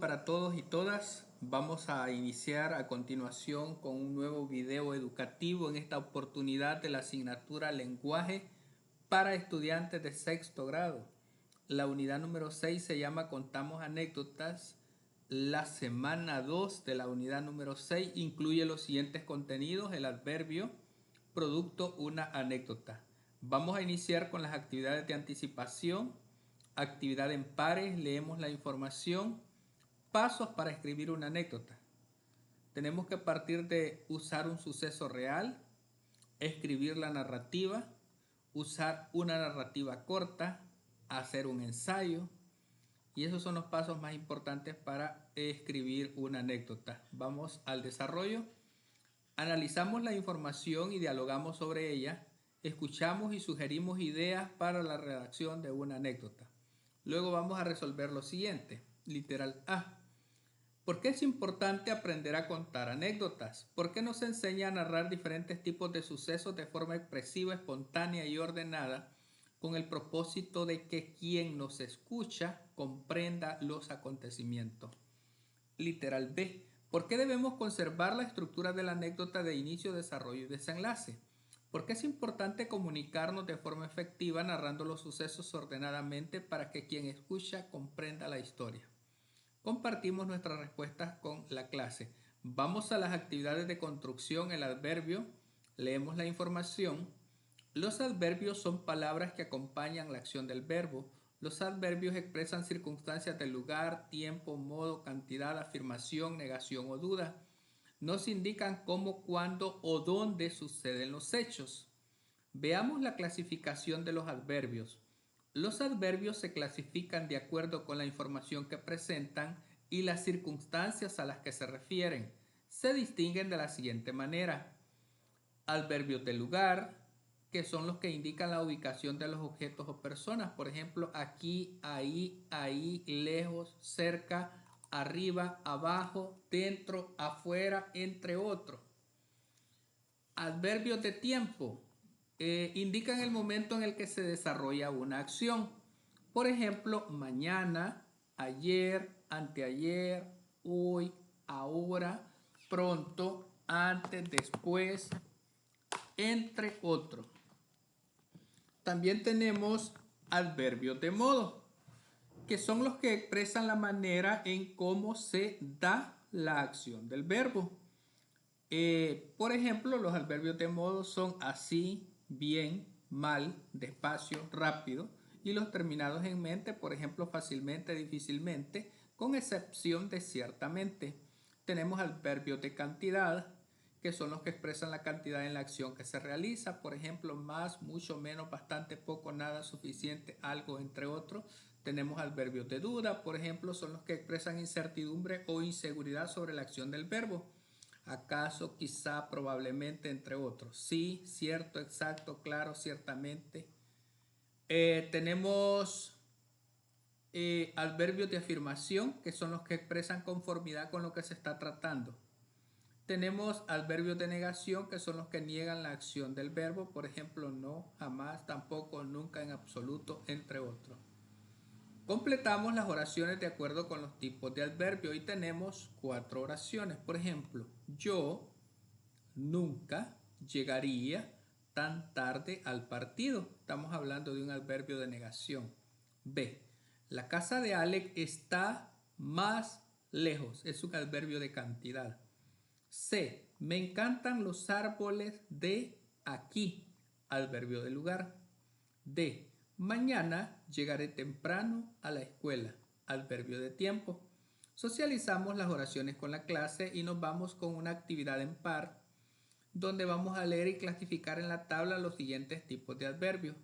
Para todos y todas, vamos a iniciar a continuación con un nuevo video educativo en esta oportunidad de la asignatura Lenguaje para estudiantes de sexto grado. La unidad número 6 se llama Contamos anécdotas. La semana 2 de la unidad número 6 incluye los siguientes contenidos: el adverbio, producto, una anécdota. Vamos a iniciar con las actividades de anticipación, actividad en pares, leemos la información. Pasos para escribir una anécdota. Tenemos que partir de usar un suceso real, escribir la narrativa, usar una narrativa corta, hacer un ensayo. Y esos son los pasos más importantes para escribir una anécdota. Vamos al desarrollo. Analizamos la información y dialogamos sobre ella. Escuchamos y sugerimos ideas para la redacción de una anécdota. Luego vamos a resolver lo siguiente. Literal A. ¿Por qué es importante aprender a contar anécdotas? ¿Por qué nos enseña a narrar diferentes tipos de sucesos de forma expresiva, espontánea y ordenada, con el propósito de que quien nos escucha comprenda los acontecimientos? Literal B. ¿Por qué debemos conservar la estructura de la anécdota de inicio, desarrollo y desenlace? ¿Por qué es importante comunicarnos de forma efectiva narrando los sucesos ordenadamente para que quien escucha comprenda la historia? Compartimos nuestras respuestas con la clase. Vamos a las actividades de construcción, el adverbio, leemos la información. Los adverbios son palabras que acompañan la acción del verbo. Los adverbios expresan circunstancias del lugar, tiempo, modo, cantidad, afirmación, negación o duda. Nos indican cómo, cuándo o dónde suceden los hechos. Veamos la clasificación de los adverbios. Los adverbios se clasifican de acuerdo con la información que presentan y las circunstancias a las que se refieren. Se distinguen de la siguiente manera: adverbios de lugar, que son los que indican la ubicación de los objetos o personas. Por ejemplo, aquí, ahí, lejos, cerca, arriba, abajo, dentro, afuera, entre otros. Adverbios de tiempo indican el momento en el que se desarrolla una acción. Por ejemplo, mañana, ayer, anteayer, hoy, ahora, pronto, antes, después, entre otros. También tenemos adverbios de modo, que son los que expresan la manera en cómo se da la acción del verbo. Por ejemplo, los adverbios de modo son así, bien, mal, despacio, rápido, y los terminados en mente, por ejemplo, fácilmente, difícilmente, con excepción de ciertamente. Tenemos adverbios de cantidad, que son los que expresan la cantidad en la acción que se realiza, por ejemplo, más, mucho, menos, bastante, poco, nada, suficiente, algo, entre otros. Tenemos adverbios de duda, por ejemplo, son los que expresan incertidumbre o inseguridad sobre la acción del verbo. Acaso, quizá, probablemente, entre otros. Sí, cierto, exacto, claro, ciertamente. Tenemos adverbios de afirmación, que son los que expresan conformidad con lo que se está tratando. Tenemos adverbios de negación, que son los que niegan la acción del verbo. Por ejemplo, no, jamás, tampoco, nunca, en absoluto, entre otros. Completamos las oraciones de acuerdo con los tipos de adverbio y tenemos 4 oraciones. Por ejemplo, yo nunca llegaría tan tarde al partido. Estamos hablando de un adverbio de negación. B. La casa de Alex está más lejos. Es un adverbio de cantidad. C. Me encantan los árboles de aquí. Adverbio de lugar. D. Mañana llegaré temprano a la escuela. Adverbio de tiempo. Socializamos las oraciones con la clase y nos vamos con una actividad en par, donde vamos a leer y clasificar en la tabla los siguientes tipos de adverbios.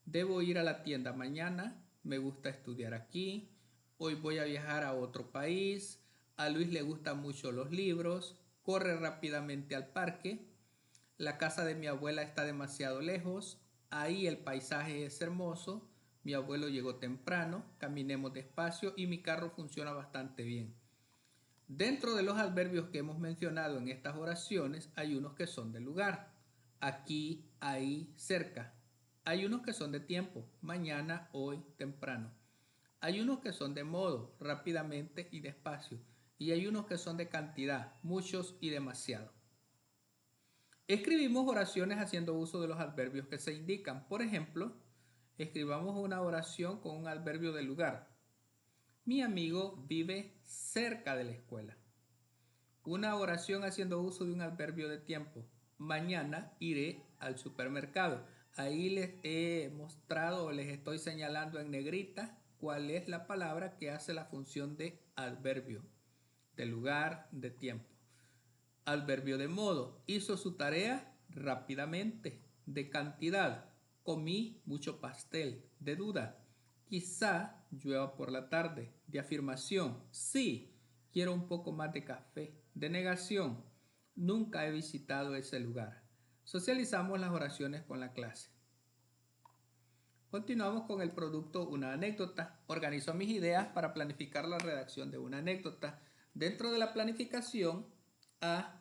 Debo ir a la tienda mañana. Me gusta estudiar aquí. Hoy voy a viajar a otro país. A Luis le gustan mucho los libros. Corre rápidamente al parque. La casa de mi abuela está demasiado lejos. Ahí el paisaje es hermoso. Mi abuelo llegó temprano. Caminemos despacio y mi carro funciona bastante bien. Dentro de los adverbios que hemos mencionado en estas oraciones hay unos que son de lugar. Aquí, ahí, cerca. Hay unos que son de tiempo. Mañana, hoy, temprano. Hay unos que son de modo, rápidamente y despacio. Y hay unos que son de cantidad, muchos y demasiado. Escribimos oraciones haciendo uso de los adverbios que se indican. Por ejemplo, escribamos una oración con un adverbio de lugar. Mi amigo vive cerca de la escuela. Una oración haciendo uso de un adverbio de tiempo. Mañana iré al supermercado. Ahí les he mostrado o les estoy señalando en negrita cuál es la palabra que hace la función de adverbio, de lugar, de tiempo. Adverbio de modo. Hizo su tarea rápidamente. De cantidad. Comí mucho pastel. De duda. Quizá llueva por la tarde. De afirmación. Sí, quiero un poco más de café. De negación. Nunca he visitado ese lugar. Socializamos las oraciones con la clase. Continuamos con el producto una anécdota. Organizo mis ideas para planificar la redacción de una anécdota. Dentro de la planificación,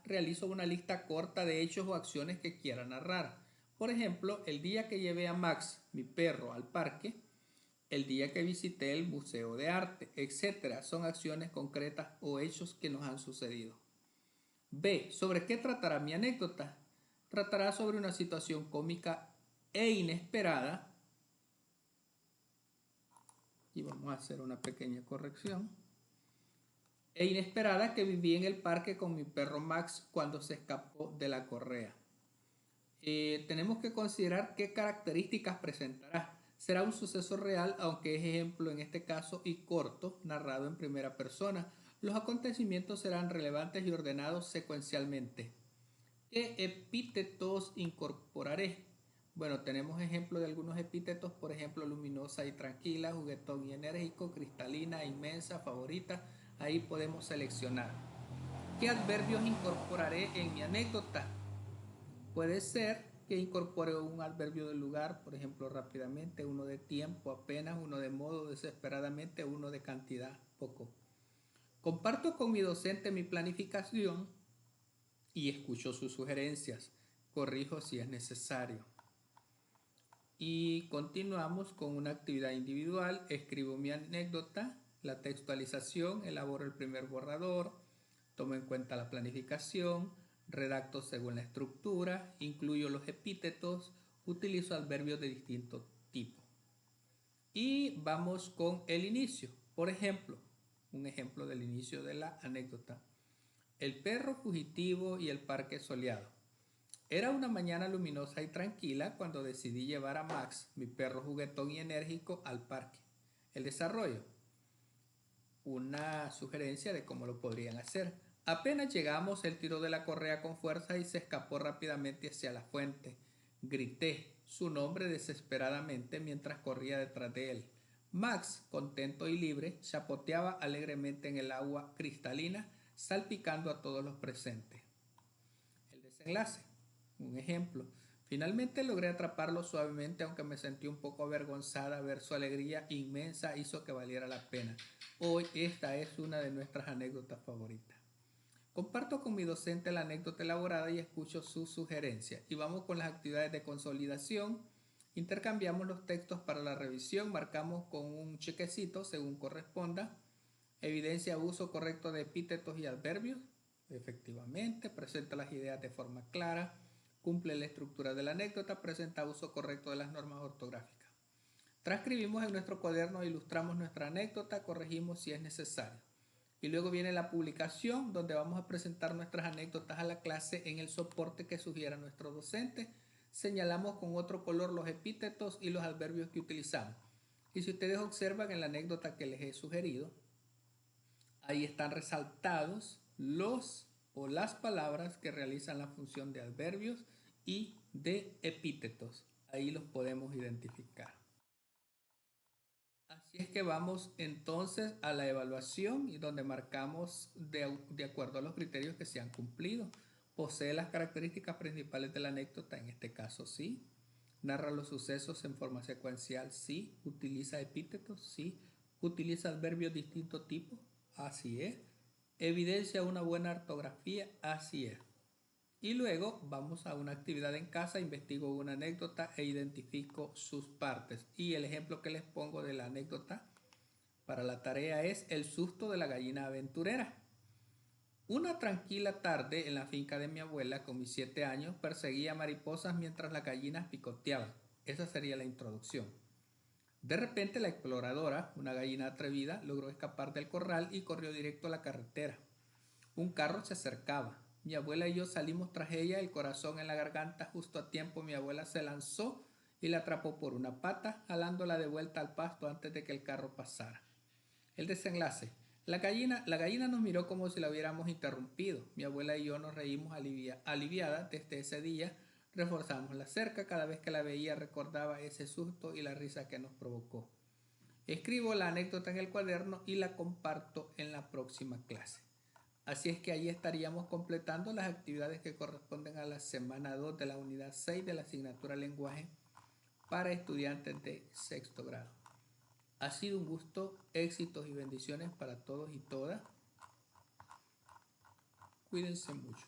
realizo una lista corta de hechos o acciones que quiera narrar. Por ejemplo, el día que llevé a Max, mi perro, al parque, el día que visité el Museo de Arte, etc. Son acciones concretas o hechos que nos han sucedido. B. ¿Sobre qué tratará mi anécdota? Tratará sobre una situación cómica e inesperada. Y vamos a hacer una pequeña corrección. E inesperada que viví en el parque con mi perro Max cuando se escapó de la correa. Tenemos que considerar qué características presentará. Será un suceso real, aunque es ejemplo en este caso y corto, narrado en primera persona. Los acontecimientos serán relevantes y ordenados secuencialmente. ¿Qué epítetos incorporaré? Bueno, tenemos ejemplos de algunos epítetos, por ejemplo, luminosa y tranquila, juguetón y enérgico, cristalina, inmensa, favorita. Ahí podemos seleccionar. ¿Qué adverbios incorporaré en mi anécdota? Puede ser que incorpore un adverbio de lugar, por ejemplo, rápidamente, uno de tiempo, apenas, uno de modo, desesperadamente, uno de cantidad, poco. Comparto con mi docente mi planificación y escucho sus sugerencias. Corrijo si es necesario. Y continuamos con una actividad individual. Escribo mi anécdota, la textualización, elaboro el primer borrador, tomo en cuenta la planificación, redacto según la estructura, incluyo los epítetos, utilizo adverbios de distinto tipo. Y vamos con el inicio. Por ejemplo, un ejemplo del inicio de la anécdota. El perro fugitivo y el parque soleado. Era una mañana luminosa y tranquila cuando decidí llevar a Max, mi perro juguetón y enérgico, al parque. El desarrollo. Una sugerencia de cómo lo podrían hacer. Apenas llegamos, él tiró de la correa con fuerza y se escapó rápidamente hacia la fuente. Grité su nombre desesperadamente mientras corría detrás de él. Max, contento y libre, chapoteaba alegremente en el agua cristalina, salpicando a todos los presentes. El desenlace. Un ejemplo. Finalmente logré atraparlo suavemente, aunque me sentí un poco avergonzada. Ver su alegría inmensa hizo que valiera la pena. Hoy esta es una de nuestras anécdotas favoritas. Comparto con mi docente la anécdota elaborada y escucho sus sugerencias. Y vamos con las actividades de consolidación. Intercambiamos los textos para la revisión, marcamos con un chequecito según corresponda. Evidencia uso correcto de epítetos y adverbios. Efectivamente, presenta las ideas de forma clara, cumple la estructura de la anécdota, presenta uso correcto de las normas ortográficas. Transcribimos en nuestro cuaderno, ilustramos nuestra anécdota, corregimos si es necesario. Y luego viene la publicación, donde vamos a presentar nuestras anécdotas a la clase en el soporte que sugiera nuestro docente. Señalamos con otro color los epítetos y los adverbios que utilizamos. Y si ustedes observan en la anécdota que les he sugerido, ahí están resaltados los o las palabras que realizan la función de adverbios y de epítetos. Ahí los podemos identificar. Así es que vamos entonces a la evaluación y donde marcamos de acuerdo a los criterios que se han cumplido. Posee las características principales de la anécdota, en este caso sí. Narra los sucesos en forma secuencial, sí. Utiliza epítetos, sí. Utiliza adverbios de distinto tipo, así es. Evidencia una buena ortografía, así es. Y luego vamos a una actividad en casa, investigo una anécdota e identifico sus partes. Y el ejemplo que les pongo de la anécdota para la tarea es El susto de la gallina aventurera. Una tranquila tarde en la finca de mi abuela con mis 7 años perseguía mariposas mientras las gallinas picoteaban. Esa sería la introducción. De repente la exploradora, una gallina atrevida, logró escapar del corral y corrió directo a la carretera. Un carro se acercaba. Mi abuela y yo salimos tras ella, el corazón en la garganta. Justo a tiempo mi abuela se lanzó y la atrapó por una pata, jalándola de vuelta al pasto antes de que el carro pasara. El desenlace. La gallina nos miró como si la hubiéramos interrumpido. Mi abuela y yo nos reímos aliviadas. Desde ese día reforzamos la cerca. Cada vez que la veía recordaba ese susto y la risa que nos provocó. Escribo la anécdota en el cuaderno y la comparto en la próxima clase. Así es que ahí estaríamos completando las actividades que corresponden a la semana 2 de la unidad 6 de la asignatura Lenguaje para estudiantes de sexto grado. Ha sido un gusto, éxitos y bendiciones para todos y todas. Cuídense mucho.